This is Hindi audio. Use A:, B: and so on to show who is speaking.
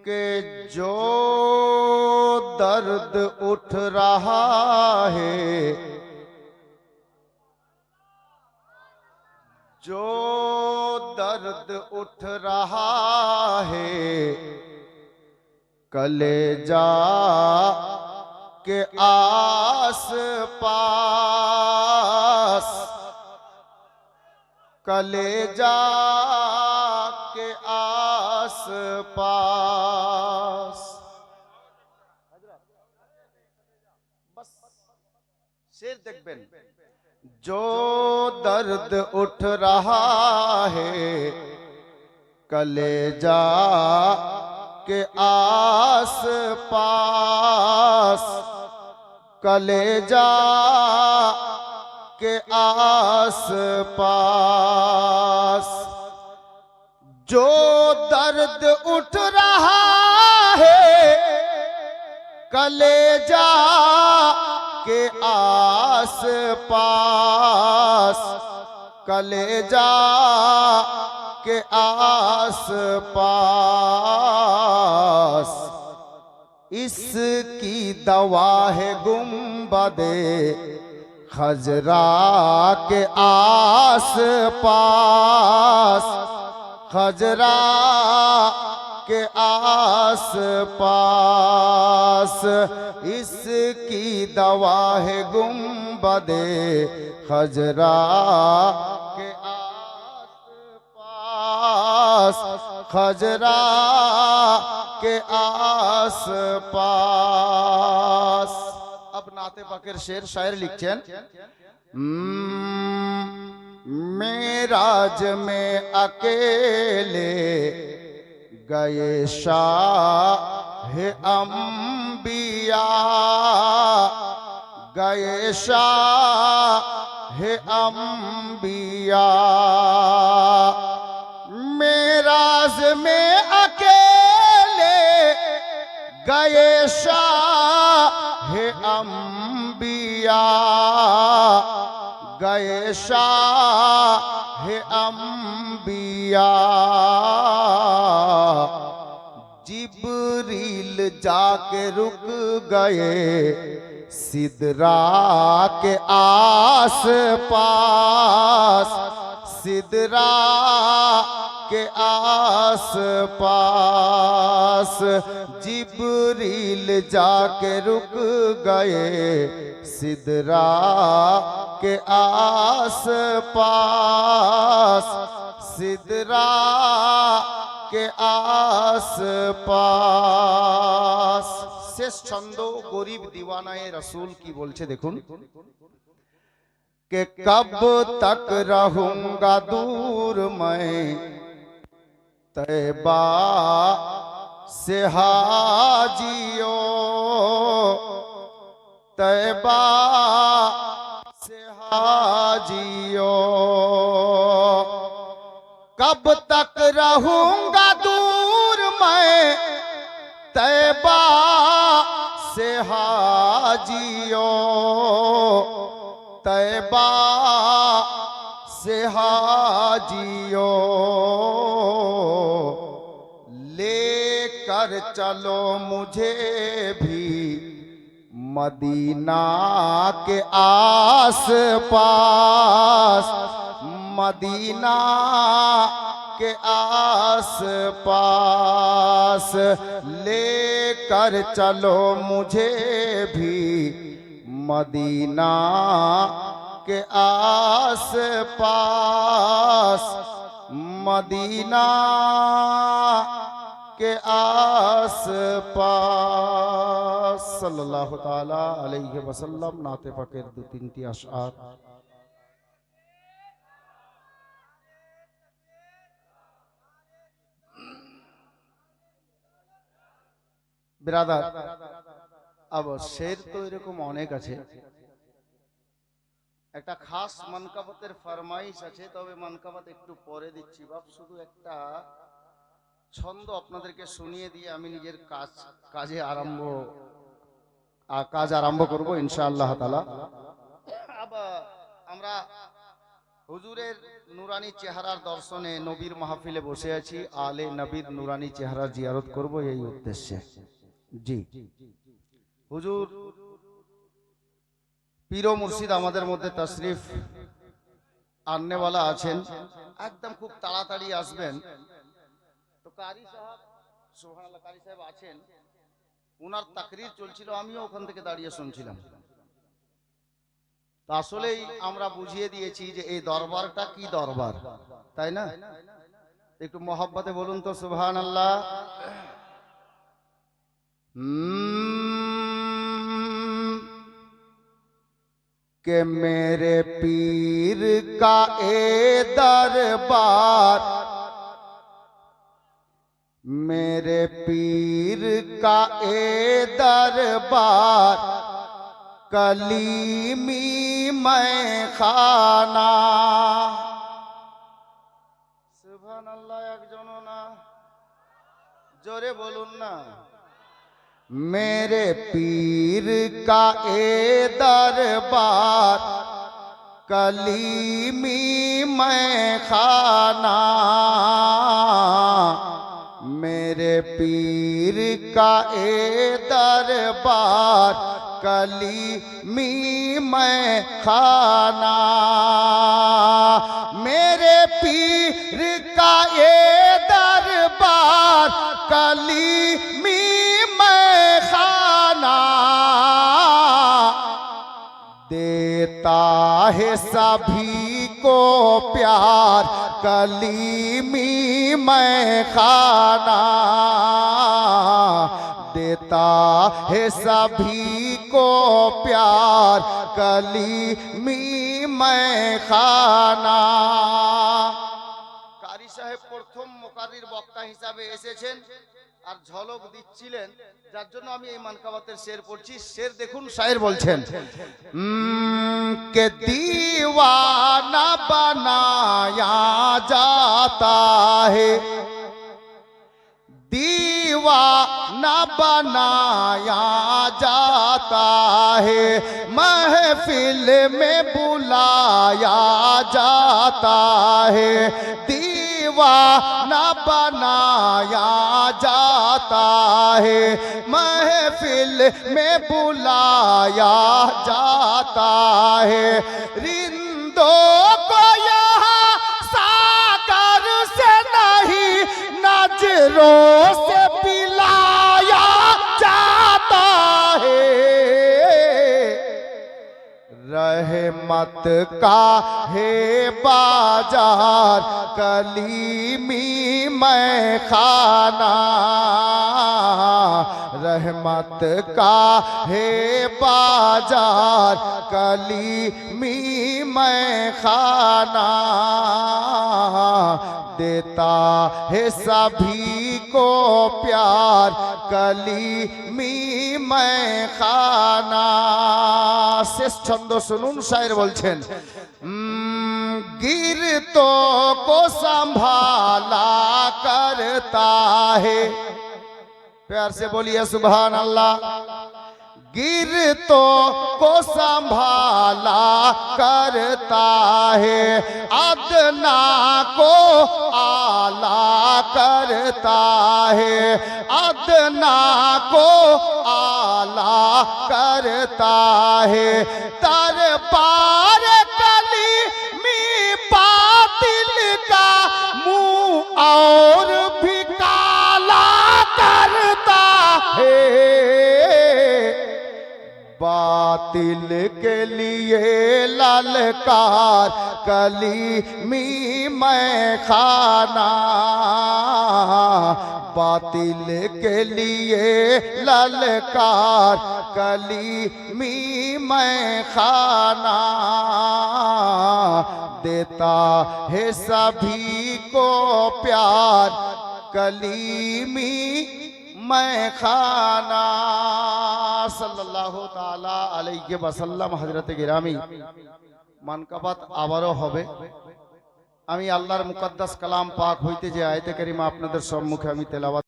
A: के जो दर्द उठ रहा है, जो दर्द उठ रहा है, कलेजा के आस पास, कलेजा के आस पास। बस शेर देखबेन, जो दर्द उठ रहा है, कलेजा के आस पास, कलेजा के आस पास। जो दर्द उठ रहा है, कलेजा के आस पास, कलेजा के आस पास। इसकी दवा है गुंबदे खजरा के आस पास, खजरा के आस पास। इसकी दवा है गुंबदे खजरा के आस पास, खजरा के आस पास। अब नाते पाकेर शेर शायर लिखছেন, मेराज में अकेले गए शाह अंबिया, गए शाह अंबिया। मेराज में अकेले गए शाह अंबिया, गए शाह अंबिया। जिब्रील जाके रुक गए सिदरा के आस पास, सिदरा के आस पास। जिब्रील जाके रुक गए सिदरा के आस पास, सिदरा के आस पास। शेष छंद गरीब दीवानाए रसूल की बोलছে দেখুন, कि कब तक रहूंगा दूर मैं तैबा से हाजियो, तैबा से हाजियो। कब तक रहूंगा दूर मैं तैबा से हाजियो, तैबा से हाजियो। लेकर चलो मुझे भी मदीना के आस पास, मदीना के आस पास। लेकर चलो मुझे भी मदीना के आस पास, मदीना के आस पास। सल्लल्लाहु ताला अलैहि वसल्लम। नाते पाकेर दो तीनटी आशार। बिरादार, अब शेर तो এরকম অনেক আছে, একটা খাস মানকাবতের ফরমাইশ আছে, তবে মানকাবত একটু পরে দিচ্ছি বাপ। শুধু একটা ছন্দ আপনাদেরকে শুনিয়ে দিয়ে আমি নিজের কাজ আরম্ভ করব ইনশাআল্লাহ তাআলা। अब আমরা হুজুরের নুরানি চেহারার দর্শনে নবীর মাহফিলে বসে আছি, আলে নবীর নুরানি চেহারা জিয়ারত করব এই উদ্দেশ্যে। জি হুজুর পীর ও মুর্শিদ আমাদের মধ্যে তশরিফ আননেওয়ালা আছেন, একদম খুব তাড়াতাড়ি আসবেন। তো কারি সাহেব, সুবহানাল্লাহ, কারি সাহেব আছেন, ওনার তাকরীর চলছিল, আমিও ওখান থেকে দাঁড়িয়ে শুনছিলাম। তা আসলেই আমরা বুঝিয়ে দিয়েছি যে এই দরবারটা কি দরবার, তাই না? একটু মহব্বতে বলুন তো সুবহানাল্লাহ। कि मेरे पीर का ए दरबार, मेरे पीर का ए दरबार, कलीमी मैं खाना। सुभानाल्लाह, एक जनो ना जोरे बोलून ना। मेरे पीर का ए दरबार, कलीमी मैं खाना। मेरे पीर का ए दरबार, कलीमी मैं खाना। मेरे पीर का ए दरबार, कलीमी देता है सभी को प्यार, कलीमी मैं खाना। देता है सभी को प्यार, कलीमी मैं खाना। কারি সাহেব প্রথম মুকাররির বক্তা হিসাবে এসেছেন আর ঝলক দিচ্ছিলেন, যার জন্য আমি এই মানকাবাতের শের পড়ছি। শের দেখুন, শায়ের বলছেন के दीवाना बनाया जाता है, दीवाना बनाया जाता है, महफिल में बुलाया जाता है। दीवाना बनाया जाता है, महफिल में बुलाया जाता है। रिंदों को यहाँ सागर से नहीं, नजरों से पिलाया जाता है। रहमत का है बाजार, कलीमी मैं खाना। रहमत का है बाजार, कलीमी मैं खाना। देता है सभी को प्यार, कलीमी मैं खाना। শেষ ছন্দ শুনুন, শায়ের বলছেন गिरतों को संभाला करता है। प्यार से बोलिए सुभान अल्लाह। गिरतों को संभाला करता है, अदना को आला करता है, अदना को आला करता है। दरबार कलीमी बातिल का मुंह और भी काला करता है। बातिल के लिए ललकार, कलीमी मैं खाना। बातिल के लिए ललकार, कलीमी मैं खाना। देता है सभी को प्यार, कलीमी मैं खाना। सल्लल्लाहु ताला अलैहि वसल्लम। हजरते गिरामी, মানকাবাত আবারও হবে। আমি আল্লাহর মুকদ্দাস কালাম পাক হইতে যে আয়াতে কারিমা আপনাদের সম্মুখে আমি তেলাওয়াত